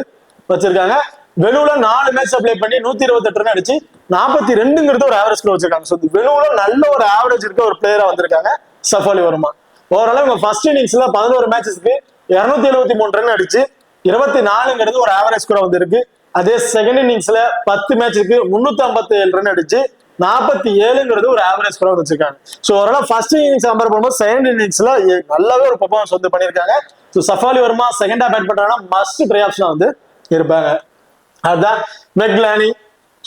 வச்சிருக்காங்க. வெனுல 4 மேட்ச் அப்ளை பண்ணி 128 ரன் அடிச்சு 42ங்கிறது ஒரு ஆவரேஜ் ஸ்கோர் வச்சிருக்காங்க. சோ வெனுல நல்ல ஒரு ஆவரேஜ் இருக்க ஒரு பிளேயரா வந்திருக்காங்க சஃபாலி வர்மா. ஓவராலா இவங்க ஃபர்ஸ்ட் இன்னிங்ஸ்ல 11 மேட்சஸ்க்கு 273 ரன் அடிச்சு 24ங்கிறது ஒரு ஆவரேஜ் ஸ்கோரா வந்து இருக்கு. அதே செகண்ட் இன்னிங்ஸ்ல 10 மேட்சுக்கு 357 ரன் அடிச்சு 47ங்கிறது ஒரு ஆவரேஜ் ஸ்கோர் வச்சிருக்காங்க. சோ ஓரளவு ஃபர்ஸ்ட் இன்னிங்ஸ் கம்பேர் பண்ணும்போது செகண்ட் இன்னிங்ஸ்ல நல்லாவே ஒரு பெர்ஃபார்மன்ஸ் வந்து பண்ணிருக்காங்க. சோ சஃபாலி வர்மா செகண்டா பேட் பண்றாங்கன்னா மஸ்ட் ட்ரை ஆப்ஷனா வந்து இருப்பாங்க. அதுதான் மெக்லானி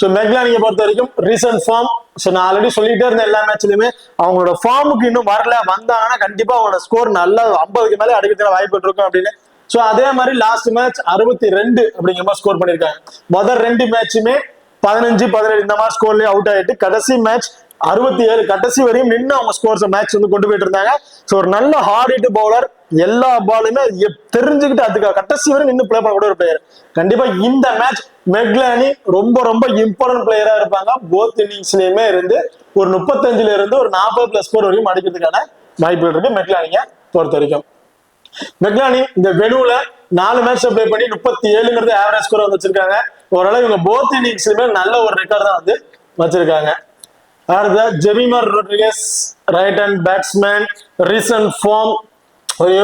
ஸோ மெக்லானியை பொறுத்த வரைக்கும் ரீசன்ட் ஃபார்ம், ஸோ நான் ஆல்ரெடி சொல்லிட்டே இருந்தேன் எல்லா மேட்ச்லயுமே அவங்களோட ஃபார்முக்கு இன்னும் வரல, வந்தாங்கன்னா கண்டிப்பா அவங்களோட ஸ்கோர் நல்லா 50க்கு மேலே அடிக்கிறதுக்கு வாய்ப்பு இருக்கும் அப்படின்னு. ஸோ அதே மாதிரி லாஸ்ட் மேட்ச் 62 அப்படிங்கிற மாதிரி ஸ்கோர் பண்ணியிருக்காங்க. முதல் 2 மேட்சுமே 15, 17 இந்த மாதிரி ஸ்கோர்லயே அவுட் ஆயிட்டு கடைசி மேட்ச் 67 கடைசி வரையும் நின்று அவங்க ஸ்கோர்ஸ் மேட்ச் வந்து கொண்டு போயிட்டு இருந்தாங்க. ஸோ ஒரு நல்ல ஹார்ட் ஹிட் பவுலர், எல்லா பாலுமே தெரிஞ்சுக்கிட்டு அதுக்கு கடைசி வரை நின்று பிளே பண்ணக்கூடிய ஒரு பிளேயர். கண்டிப்பா இந்த மேட்ச் மெக்லானி ரொம்ப ரொம்ப இம்பார்ட்டன்ட் பிளேயரா இருப்பாங்க. போத் இன்னிங்ஸ்லயுமே இருந்து ஒரு 35ல இருந்து ஒரு 40+ ஸ்கோர் வரையும் அடிக்கிறதுக்கான வாய்ப்புகள் இருக்கு மெக்லானியை பொறுத்த வரைக்கும். மெக்லானி இந்த வெனுல 4 மேட்ச் பிளே பண்ணி 37ங்கிறது ஆவரேஜ் ஸ்கோர் வந்து வச்சிருக்காங்க. ஓரளவு இவங்க போத் இன்னிங்ஸ்லயுமே நல்ல ஒரு ரெக்கார்ட் தான் வந்து வச்சிருக்காங்க. அடுத்த Jemimah Rodrigues, right hand batsman, recent form,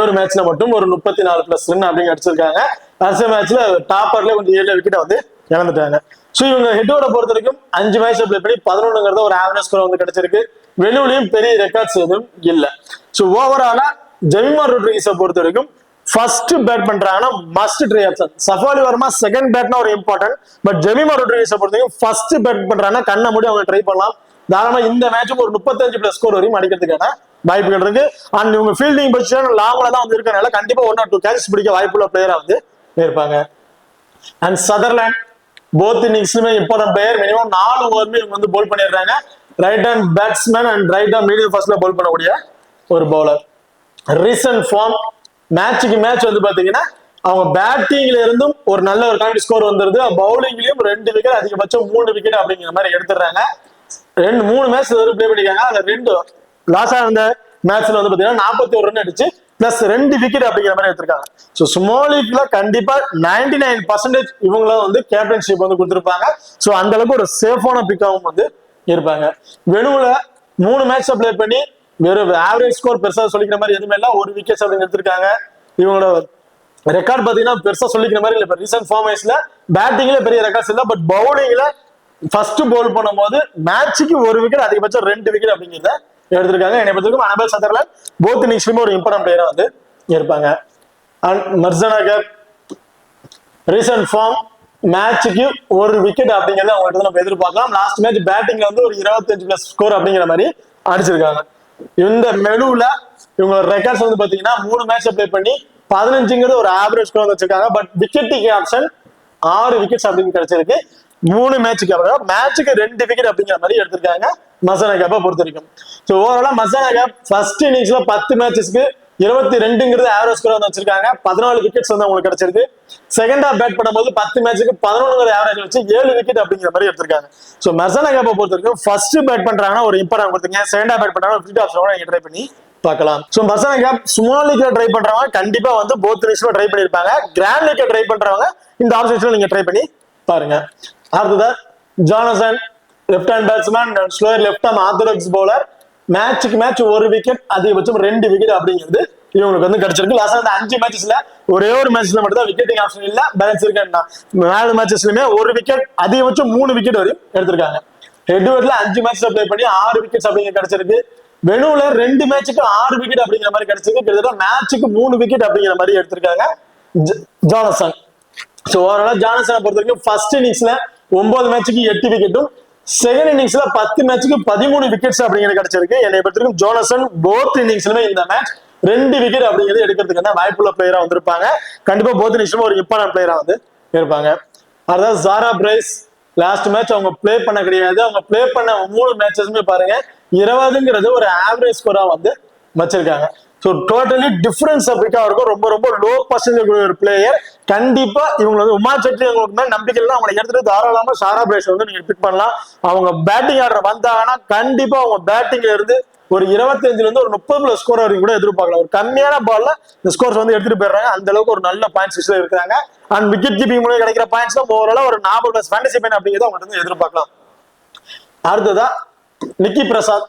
ஒரு மேட்ச்ல மட்டும் ஒரு 34+ ரன் அப்படிங்க அடிச்சிருக்காங்க. அடுத்த மேட்ச்ல டாப்பர்ல கொஞ்சம் 7 விக்கெட்டை வந்து இழந்துட்டாங்க. ஸோ இவங்க ஹெட்டோட பொறுத்த வரைக்கும் 5 மேட்ச் பிளே பண்ணி 11ங்கிறத ஒரு ஆவரேஜ் ஸ்கோர் வந்து கிடைச்சிருக்கு. வெளியூலையும் பெரிய ரெக்கார்ட்ஸ் எதுவும் இல்லை. ஸோ ஓவராலா ஜெமிமர் ரொட்ரிகஸை பொறுத்த வரைக்கும் ஃபர்ஸ்ட் பேட் பண்றாங்கன்னா must try option. Shafali Verma second பேட்னா ஒரு இம்பார்ட்டன்ட், பட் ஜெமிமர் ரொட்ரிகஸை பொறுத்த வரைக்கும் ஃபர்ஸ்ட் பேட் பண்றாங்கன்னா கண்ணை மூடி அவங்க ட்ரை பண்ணலாம். தாராளமா இந்த மேட்சும் ஒரு 35+ ஸ்கோர் வரையும் அடிக்கிறதுக்கான வாய்ப்புகள் இருக்கு. அண்ட் இவங்க ஃபீல்டிங் பொசிஷன் லாங்ல தான் வந்து இருக்கனால கண்டிப்பா 1 or 2 கேட்ச் பிடிக்க வாய்ப்புள்ள பிளேயரா வந்து இருப்பாங்க. அண்ட் சதர்லாண்ட் போத் இன்னிங்ஸ்லுமே இம்பார்ட்டன்ட் பிளேயர். மினிமம் 4 ஓவருமே இவங்க வந்து போல் பண்ணிடுறாங்க. Right hand batsman and right hand medium ஃபர்ஸ்ட்ல போல் பண்ணக்கூடிய ஒரு பவுலர். ரீசன்ட் ஃபார்ம், மேட்சுக்கு மேட்ச் வந்து பாத்தீங்கன்னா அவங்க பேட்டிங்ல இருந்தும் ஒரு நல்ல ஒரு கான்டி ஸ்கோர் வந்துருது. பவுலிங்லயும் 2 விக்கெட் அதிகபட்சம் 3 விக்கெட் அப்படிங்கிற மாதிரி எடுத்துடுறாங்க. 3 மேட்ச் பிளே பண்ணிருக்காங்க. அதுல 2 லாஸ் ஆன மேட்ச்ல வந்து பாத்தீங்கன்னா 41 ரன் அடிச்சு பிளஸ் 2 விக்கெட் அப்படிங்கிற மாதிரி எடுத்திருக்காங்க. ஸோ ஸ்மால் லீக்ல கண்டிப்பா 99% இவங்கள வந்து கேப்டன்ஷிப் வந்து கொடுத்துருப்பாங்க. ஸோ அந்த அளவுக்கு ஒரு சேஃபான பிக்காவும் வந்து இருப்பாங்க. வெனுல 3 மேட்ச் பிளே பண்ணி வெறும் ஆவரேஜ் ஸ்கோர் பெருசா சொல்லிக்கிற மாதிரி எதுவுமே இல்லை, 1 விக்கெட் அப்படின்னு எடுத்திருக்காங்க. இவங்களோட ரெக்கார்ட் பாத்தீங்கன்னா பெருசா சொல்லிக்கிற மாதிரி இல்லை. ரீசன்ட் ஃபார்மேஸ்ல பேட்டிங்ல பெரிய ரெக்கார்ட்ஸ் இல்லை, பட் பவுலிங்ல ஃபர்ஸ்ட் போல் பண்ணும்போது மேட்சுக்கு 1 விக்கெட் அதிகபட்சம் 2 விக்கெட் அப்படிங்கிறத எடுத்திருக்காங்க. என்னை பொறுத்தவரைக்கும் அனபெல் சதர்லாண்ட் போத் இன்னிங்ஸ்லயுமே ஒரு இம்பார்ட்டன்ட் பிளேயரா வந்து இருப்பாங்க. அண்ட் மர்சனகர் ரீசன்ட் ஃபார்ம், மேட்சுக்கு 1 விக்கெட் அப்படிங்கறத அவங்ககிட்ட நம்ம எதிர்பார்க்கலாம். லாஸ்ட் மேட்ச் பேட்டிங்ல வந்து ஒரு 25+ ஸ்கோர் அப்படிங்கிற மாதிரி அடிச்சிருக்காங்க. இந்த மெனுல இவங்க ரெக்கார்ட்ஸ் வந்து பாத்தீங்கன்னா 3 மேட்ச் பிளே பண்ணி 15ங்கிறது ஒரு ஆவரேஜ் ஸ்கோர் வந்து வச்சிருக்காங்க. But wicket taking option 6 wickets அப்படின்னு கிடைச்சிருக்கு. 3 மேட்சுக்கு அப்புறம் மேட்சுக்கு 2 விக்கெட் அப்படிங்கிற மாதிரி எடுத்திருக்காங்க மசானா கேப்பை பொறுத்த வரைக்கும். ஸோ ஓவராலா மசானா கேப் ஃபர்ஸ்ட் இன்னிங்ஸ்ல 10 மேட்சஸ்க்கு 22ங்கிறது ஆவரேஜ் ஸ்கோர் வந்து வச்சிருக்காங்க. 14 விக்கெட்ஸ் வந்து அவங்களுக்கு கிடைச்சிருக்கு. செகண்ட் ஹாஃப் பேட் பண்ணும்போது 10 மேட்சுக்கு 11ங்கிற ஆவரேஜ் வச்சு 7 விக்கெட் அப்படிங்கிற மாதிரி எடுத்திருக்காங்க. ஸோ மசானா கேப்பை பொறுத்த வரைக்கும் ஃபர்ஸ்ட் பேட் பண்றாங்கன்னா ஒரு இம்பார்ட்டன்ட் கொடுத்துங்க. செகண்ட் ஹாஃப் பேட் பண்றாங்க ஃபிஃப்த் ஆப்ஷன் நீங்க ட்ரை பண்ணி பார்க்கலாம். ஸோ மசானா கேப் ஸ்மால் லீக்ல ட்ரை பண்றவங்க கண்டிப்பா வந்து போத் இன்னிங்ஸ்ல ட்ரை பண்ணிருப்பாங்க. கிராண்ட் லீக்ல ட்ரை பண்றவங்க இந்த ஆப்ஷன்ஸ்ல நீங்க ட்ரை பண்ணி பாருங்க. அடுத்தது Jonassen, left hand batsman, slower left arm orthodox bowler. மேட்சுக்கு மேட்ச் 1 விக்கெட் அதிகபட்சம் 2 விக்கெட் அப்படிங்கிறது இவங்களுக்கு வந்து கிடைச்சிருக்கு. லாஸ்ட் 5 மேட்சஸ்ல ஒரே ஒரு மேட்ச்ல மட்டும் தான் விக்கெட்டிங் ஆப்ஷன் இல்ல, பேலன்ஸ் இருக்கா 4 மேட்சஸ்லயுமே 1 விக்கெட் அதிகபட்சம் 3 விக்கெட் வரையும் எடுத்திருக்காங்க. ஹெட்வர்ட்ல 5 மேட்ச்ல பிளே பண்ணி 6 விக்கெட்ஸ் அப்படிங்க கிடைச்சிருக்கு. வெனுல 2 மேட்சுக்கு 6 விக்கெட் அப்படிங்கிற மாதிரி கிடைச்சிருக்கு. கிட்டத்தட்ட மேட்சுக்கு 3 விக்கெட் அப்படிங்கிற மாதிரி எடுத்திருக்காங்க ஜானசன். ஸோ ஓவராலா ஜானசனை பொறுத்த வரைக்கும் ஃபர்ஸ்ட் இன்னிங்ஸ்ல 9 மேட்சுக்கு 8 விக்கெட்டும், செகண்ட் இன்னிங்ஸ்ல 10 மேட்சுக்கு 13 விக்கெட்ஸ் அப்படிங்கிறது கிடைச்சிருக்கு. என்னை பொறுத்தவரைக்கும் ஜானசன் போத் இன்னிங்ஸ்லுமே இந்த மேட்ச் 2 விக்கெட் அப்படிங்கிறது எடுக்கிறதுக்கான வாய்ப்புள்ள பிளேயரா வந்திருப்பாங்க. கண்டிப்பா போத் இன்னிங்ஸ்லுமே ஒரு இம்பார்ட்டன்ட் பிளேயரா வந்து இருப்பாங்க. அதாவது ஜாரா பிரைஸ் லாஸ்ட் மேட்ச் அவங்க பிளே பண்ண கிடையாது. அவங்க பிளே பண்ண 3 மேட்சஸ்மே பாருங்க 20ங்கிறது ஒரு ஆவரேஜ் ஸ்கோரா வந்து வச்சிருக்காங்க. ஸோ டோட்டலி டிஃபரன்ஸ் அப்படிக்கா இருக்கும். ரொம்ப ரொம்ப லோ பர்சன்டேஜ் ஒரு பிளேயர். கண்டிப்பா இவங்க வந்து உமா சட்ரி உங்களுக்கு மேல நம்பிக்கை இல்லை, அவங்களை எடுத்துட்டு தாராளமா சாரா பிரேஷ் வந்து நீங்க பிக் பண்ணலாம். அவங்க பேட்டிங் ஆடுற வந்தாங்கன்னா கண்டிப்பா அவங்க பேட்டிங்ல இருந்து ஒரு 25ல இருந்து ஒரு 30+ ஸ்கோர் வரைக்கும் கூட எதிர்பார்க்கலாம். ஒரு கம்மியான பால்ல இந்த ஸ்கோர்ஸ் வந்து எடுத்துட்டு போயிடுறாங்க. அந்த அளவுக்கு ஒரு நல்ல பாயிண்ட்ஸ் இருக்காங்க. அண்ட் விக்கெட் கீப்பிங் மூலம் கிடைக்கிற பாயிண்ட்ஸ் ஓவராலா ஒரு 40+ ஃபேண்டசி பாயிண்ட் அப்படிங்கிறத அவங்க வந்து எதிர்பார்க்கலாம். அடுத்ததா Nikki Prasad,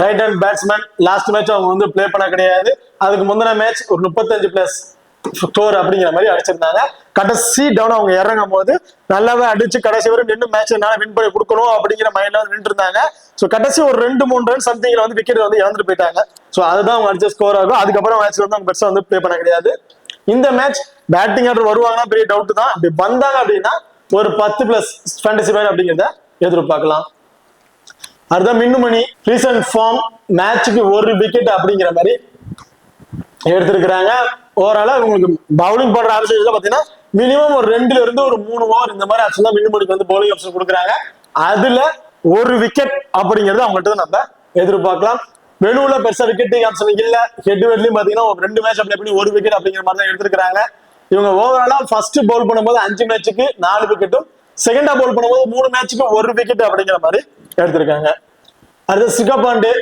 right hand batsman. Last match அவங்க வந்து பிளே பண்ண கிடையாது. அதுக்கு முந்தின மேட்ச் ஒரு 35+ ஸ்கோர் அப்படிங்கிற மாதிரி அடிச்சிருந்தாங்க. கடைசி டவுன் அவங்க இறங்கும் போது நல்லாவே அடிச்சு கடைசி வரை நின்று மேட்ச் என்னால வின் பண்ணி கொடுக்கணும் அப்படிங்கிற மைண்ட்ல வந்து நின்று இருந்தாங்க. ஸோ கடைசி ஒரு 2-3 ரன் சம்திங்ல வந்து விக்கெட் வந்து இழந்துட்டு போயிட்டாங்க. ஸோ அதுதான் அவங்க அடிச்ச ஸ்கோர் ஆகும். அதுக்கப்புறம் மேட்ச்ல வந்து அவங்க பெருசா வந்து பிளே பண்ண கிடையாது. இந்த மேட்ச் பேட்டிங் ஆர்டர் வருவாங்கன்னா பெரிய டவுட் தான். அப்படி வந்தாங்க அப்படின்னா ஒரு 10 பிளஸ் ஃபேண்டசி பாயிண்ட் அப்படிங்கிறத எதிர்பார்க்கலாம். அதுதான் மின்னுமணி ரீசன்ட் ஃபார்ம் மேட்சுக்கு ஒரு விக்கெட் அப்படிங்கிற மாதிரி எடுத்திருக்கிறாங்க. ஓவராலா உங்களுக்கு பவுலிங் போடுற ஆப்ஷன் பாத்தீங்கன்னா மினிமம் ஒரு 2ல இருந்து ஒரு 3 ஓவர் இந்த மாதிரி ஆப்ஷன் தான் மின்னுமணிக்கு வந்து பவுலிங் ஆப்ஷன் கொடுக்குறாங்க. அதுல ஒரு விக்கெட் அப்படிங்கறது அவங்கள்ட்ட நம்ம எதிர்பார்க்கலாம். வெனுல பெருசா விக்கெட் ஆப்ஷன் இல்ல. ஹெட்வெட்லயும் பாத்தீங்கன்னா 2 மேட்ச் அப்ளை பண்ணி ஒரு விக்கெட் அப்படிங்கிற மாதிரி தான் எடுத்திருக்காங்க. இவங்க ஓவராலா ஃபர்ஸ்ட் பவுல் பண்ணும்போது 5 மேட்சுக்கு 4 விக்கெட்டும், செகண்டா பவுல் பண்ணும்போது 3 மேட்சுக்கு 1 விக்கெட் அப்படிங்கிற மாதிரி எடுத்திருக்காங்க. அடுத்து சிகா பாண்டே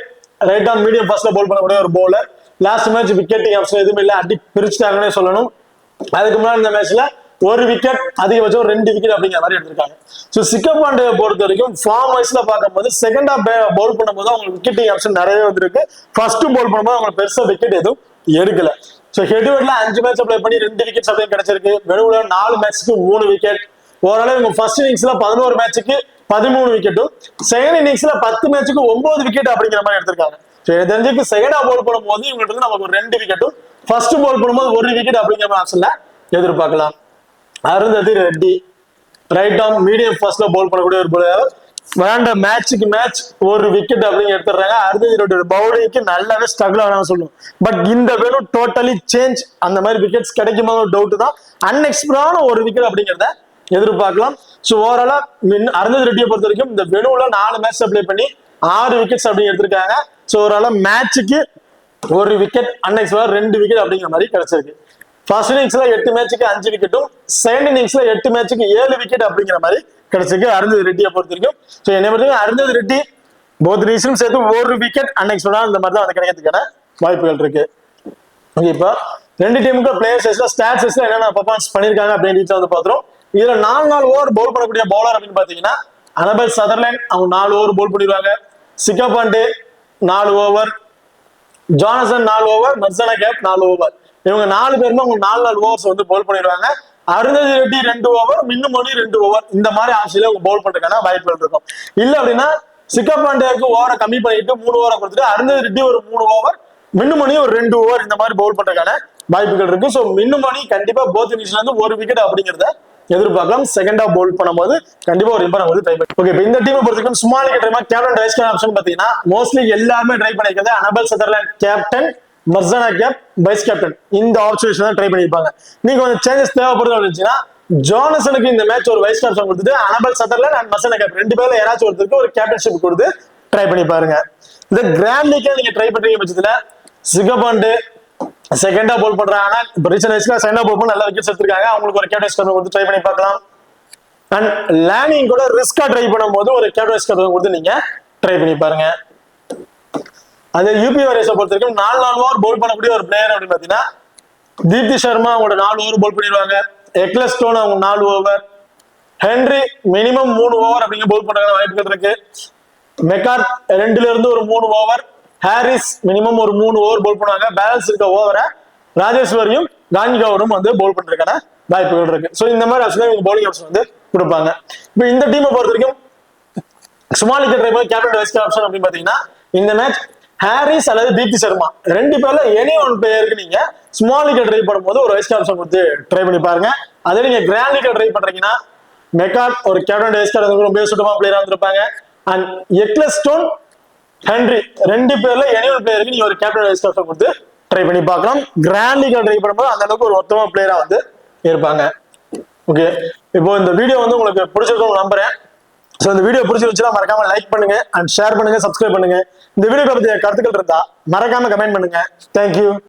ரைட் ஆன் மீடியம் ஃபர்ஸ்ட்ல பவுல் பண்ணக்கூடிய ஒரு bowler. Last match wicket option எதுவுமே இல்லை, அடி பிரிச்சுட்டாங்கன்னே சொல்லணும். அதுக்கு முன்னாடி இந்த மேட்ச்ல ஒரு விக்கெட் அதிகபட்சம் 2 விக்கெட் அப்படிங்கிற மாதிரி எடுத்திருக்காங்க. ஸோ சிகா பாண்டே பொறுத்த வரைக்கும் ஃபார்ம் வைஸ்ல பார்க்கும்போது செகண்டா பவுல் பண்ணும்போது அவங்களுக்கு விக்கெட்டிங் ஆப்ஷன் நிறையவே வந்திருக்கு. ஃபர்ஸ்ட் பவுல் பண்ணும்போது அவங்க பெருசா விக்கெட் எதுவும் எடுக்கல. ஸோ ஹெட்வெட்ல 5 மேட்ச் அப்ளை பண்ணி 2 விக்கெட்ஸ் அப்படின்னு கிடைச்சிருக்கு. வெனுல 4 மேட்ச்க்கு 3 விக்கெட். ஓரளவு இவங்க ஃபர்ஸ்ட் இன்னிங்ஸ்ல 11 மேட்சுக்கு 13 விக்கெட்டும், செகண்ட் இன்னிங்ஸ்ல 10 மேட்சுக்கு 9 விக்கெட் அப்படிங்கிற மாதிரி எடுத்திருக்காங்க. தெரிஞ்சுக்கு செகண்டா பவுல் பண்ணும்போது இவங்களுக்கு நமக்கு ஒரு 2 விக்கெட்டும், ஃபர்ஸ்ட் பவுல் பண்ணும்போது 1 விக்கெட் அப்படிங்கிற மாதிரி ஆப்ஷன்ல எதிர்பார்க்கலாம். Arundhati Reddy right on medium ஃபர்ஸ்ட்ல பவுல் பண்ணக்கூடிய ஒரு பவுலர். வேண்ட மேட்சுக்கு மேட்ச் ஒரு விக்கெட் அப்படின்னு எடுத்துறாங்க. அருந்ததி ரெட்டி பவுலிங்க்கு நல்லாவே ஸ்ட்ரகிள் ஆகணும் சொல்லணும். பட் இந்த வேணும் டோட்டலி சேஞ்ச். அந்த மாதிரி விக்கெட்ஸ் கிடைக்குமா ஒரு டவுட் தான். அன்எக்ஸ்பெக்டடான ஒரு விக்கெட் அப்படிங்கிறத எதிர்பார்க்கலாம். ஸோ ஓவராலா அருந்ததி ரெட்டியை பொறுத்த வரைக்கும் இந்த வெனுல 4 மேட்ச் அப்ளை பண்ணி 6 விக்கெட்ஸ் அப்படின்னு எடுத்திருக்காங்க. ஸோ ஓவராலா மேட்சுக்கு ஒரு விக்கெட், அன்எக்ஸ்பெக்டட் 2 விக்கெட் அப்படிங்கிற மாதிரி கிடைச்சிருக்கு. ஃபர்ஸ்ட் இன்னிங்ஸ்ல 8 மேட்சுக்கு 5 விக்கெட்டும், செகண்ட் இன்னிங்ஸ்ல 8 மேட்சுக்கு 7 விக்கெட் அப்படிங்கிற மாதிரி கிடைச்சிருக்கு அருந்ததி ரெட்டியை பொறுத்த வரைக்கும். ஸோ என்னை பொறுத்த அருந்ததி ரெட்டி போத் இன்னிங்ஸும் சேர்த்து ஒரு விக்கெட் அன்எக்ஸ்பெக்டட் இந்த மாதிரி தான் வந்து கிடைக்கிறதுக்கான வாய்ப்புகள் இருக்கு. ஓகே, இப்போ 2 டீமுக்கு பிளேயர்ஸ் ஸ்டாட்ஸ் என்னென்ன பர்ஃபார்மன்ஸ் பண்ணிருக்காங்க அப்படின்னு வந்து பாத்துறோம். இதுல 4 ஓவர் பவுல் பண்ணக்கூடிய பவுலர் அப்படின்னு பாத்தீங்கன்னா அனபெல் சதர்லேண்ட் அவங்க 4 ஓவர் பவுல் பண்ணிடுவாங்க. சிகா Pandey 4 over, ஜானசன் 4 over, மர்சனா gap 4 over. இவங்க 4 பேருமே அவங்க 4 ஓவர்ஸ் வந்து பவுல் பண்ணிடுவாங்க. அருந்ததி ரெட்டி 2 ஓவர், மின்னுமணி 2 ஓவர் இந்த மாதிரி ஆப்ஷன்ல அவங்க பவுல் பண்றதுக்கான வாய்ப்புகள் இருக்கும். இல்ல அப்படின்னா சிகா பாண்டேக்கு ஓவரை கம்மி பண்ணிட்டு 3 ஓவரை கொடுத்துட்டு அருந்ததி ரெட்டி ஒரு 3 ஓவர், மின்னுமணி ஒரு 2 ஓவர் இந்த மாதிரி பவுல் பண்றதுக்கான வாய்ப்புகள் இருக்கு. ஸோ மின்னுமணி கண்டிப்பா போத் இன்னிங்ஸ்ல இருந்து ஒரு விக்கெட் அப்படிங்கிறத எதிர்பார்க்கலாம். செகண்டா பவுல் பண்ணும்போது கண்டிப்பா ஒரு இம்பார்ட் வந்து ட்ரை பண்ணி. ஓகே, இப்போ இந்த டீமை பொறுத்தவரைக்கும் small try captain vice captain option பாத்தீங்கன்னா மோஸ்ட்லி எல்லாருமே ட்ரை பண்ணிருக்கிறது Annabel Sutherland captain, Marizanne Kapp vice captain இந்த ஆப்ஷன் தான் ட்ரை பண்ணிருப்பாங்க. நீங்க கொஞ்சம் சேஞ்சஸ் தேவைப்படுது அப்படின்னா ஜானசனுக்கு இந்த மேட்ச் ஒரு வைஸ் கேப்டன் கொடுத்துட்டு அனபெல் சதர்லேண்ட் அண்ட் மர்சனா கேப் 2 பேர்ல யாராச்சும் ஒருத்தருக்கு ஒரு கேப்டன்ஷிப் கொடுத்து ட்ரை பண்ணி பாருங்க. இந்த கிராண்ட் லீக்ல நீங்க ட்ரை பண்றீங்க பட்சத்துல சிகா பாண்டே செகண்டா பவுல் பண்றாங்க. இப்போ ரீசன்ட் வைஸ்ல செகண்டா பவுல் பண்ணி நல்ல விக்கெட்ஸ் எடுத்திருக்காங்க. அவங்களுக்கு ஒரு கேப்டன் கொடுத்து ட்ரை பண்ணி பார்க்கலாம். அண்ட் லேனிங் கூட ரிஸ்கா ட்ரை பண்ணும்போது ஒரு கேப்டன் கொடுத்து நீங்க ட்ரை பண்ணி பாருங்க. அது யூபி வாரியர்ஸை பொறுத்த வரைக்கும் 4 ஓவர் பவுல் பண்ணக்கூடிய ஒரு பிளேயர் அப்படின்னு பாத்தீங்கன்னா தீப்தி சர்மா அவங்களோட 4 ஓவர் பவுல் பண்ணிடுவாங்க. எக்லஸ்டோன் அவங்க 4 ஓவர், ஹென்ரி மினிமம் 3 ஓவர் அப்படிங்க பவுல் பண்ற வாய்ப்புகள் இருக்கு. மெக்கார்ட் 2ல இருந்து ஒரு 3 ஓவர், ஹாரிஸ் மினிமம் ஒரு 3 ஓவர் பவுல் பண்ணுவாங்க. பேலன்ஸ் இருக்க ஓவரை ராஜேஸ்வரியும் கான்கிகாவும் வந்து பவுல் பண்றதுக்கான வாய்ப்புகள் இருக்கு. ஸோ இந்த மாதிரி ஆப்ஷன் பவுலிங் ஆப்ஷன் வந்து கொடுப்பாங்க. இப்போ இந்த டீமை பொறுத்த வரைக்கும் small wicket try captain wise option அப்படின்னு பாத்தீங்கன்னா இந்த மேட்ச் ஹாரிஸ் அல்லது தீப்தி சர்மா 2 பேர்ல எனி ஒன் பிளேயருக்கு நீங்க ஸ்மால் விக்கெட் ட்ரை பண்ணும்போது ஒரு வைஸ் ஆப்ஷன் கொடுத்து ட்ரை பண்ணி பாருங்க. அதே நீங்க கிராண்ட் விக்கெட் ட்ரை பண்றீங்கன்னா மெக்கார்ட் ஒரு கேப்டன் வைஸ் கேப்டன் ரொம்ப சுத்தமா பிளேயரா இருந்திருப்பாங்க. அண்ட் எக்லஸ்டோன், ஹென்ரி 2 பேர்ல எனி ஒன் பிளேயருக்கு நீங்க ஒரு கேப்டன் வைஸ் கேப்டன் கொடுத்து ட்ரை பண்ணி பார்க்கலாம். கிராண்ட் லீக் ட்ரை பண்ணும்போது அந்த அளவுக்கு ஒரு ஒருத்தமா பிளேயரா வந்து இருப்பாங்க. ஓகே, இப்போ இந்த வீடியோ வந்து உங்களுக்கு பிடிச்சிருக்கும் நம்புறேன். ஸோ இந்த வீடியோ பிடிச்சிருச்சுன்னா மறக்காம லைக் பண்ணுங்க அண்ட் ஷேர் பண்ணுங்க, சப்ஸ்கிரைப் பண்ணுங்க. இந்த வீடியோ பத்திய கருத்துக்கள் இருந்தா மறக்காம கமெண்ட் பண்ணுங்க. தேங்க்யூ.